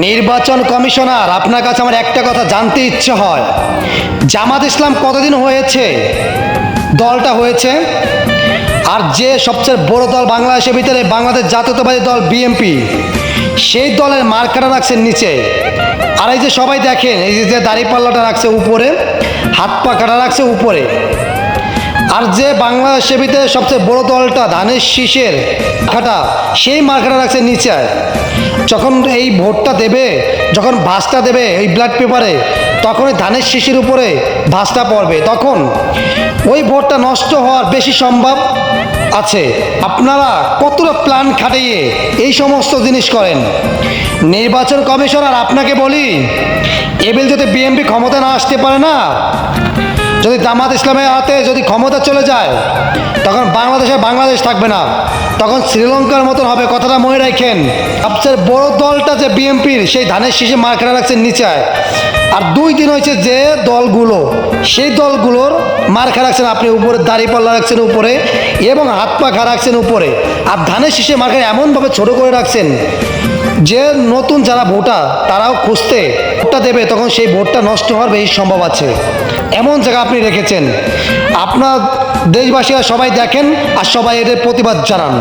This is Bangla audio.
নির্বাচন কমিশনার, আপনার কাছে আমার একটা কথা জানতে ইচ্ছে হয়, জামাত ইসলাম কতদিন হয়েছে দলটা হয়েছে? আর যে সবচেয়ে বড় দল বাংলাদেশের ভিতরে বাংলাদেশ জাতীয়তাবাদী দল বিএনপি, সেই দলের মার্কাটা রাখছেন নিচে। আর এই যে সবাই দেখেন, এই যে দাড়িপাল্লাটা রাখছে উপরে, হাত পা কাটা রাখছে উপরে। আর যে বাংলাদেশের ভিতরে সবচেয়ে বড় দলটা ধানের শীষের কাটা, সেই মার্কাটা রাখছে নিচে। যখন এই ভোটটা দেবে, যখন ভাঁজটা দেবে এই ব্ল্যাক পেপারে, তখন ওই ধানের শীষের উপরে ভাঁজটা পড়বে, তখন ওই ভোটটা নষ্ট হওয়ার বেশি সম্ভব আছে। আপনারা কতটা প্ল্যান খাটিয়ে এই সমস্ত জিনিস করেন। নির্বাচন কমিশনার, আপনাকে বলি, এবার যদি বিএনপি ক্ষমতা না আসতে পারে না, যদি জামাত ইসলামের হাতে যদি ক্ষমতা চলে যায়, তখন বাংলাদেশ থাকবে না, তখন শ্রীলঙ্কার মতন হবে। কথাটা মনে রাখেন। সবচেয়ে বড় দলটা যে বিএনপির, সেই ধানের শীষে মার্কাটা রাখছেন নিচে। আর 2 দিন হয়েছে যে দলগুলো, সেই দলগুলোর মার্কা রাখছেন আপনি উপরে, দাড়িপাল্লা রাখছেন উপরে এবং হাত পা খা রাখছেন উপরে। আর ধানের শীষে মার্কা এমনভাবে ছোট করে রাখছেন যে নতুন যারা ভোটার তারাও খুঁজতে ভোটটা দেবে, তখন সেই ভোটটা নষ্ট হওয়ার বেশি সম্ভব আছে। এমন জায়গা আপনি রেখেছেন। আপনার দেশবাসীরা সবাই দেখেন আর সবাই এদের প্রতিবাদ জানান।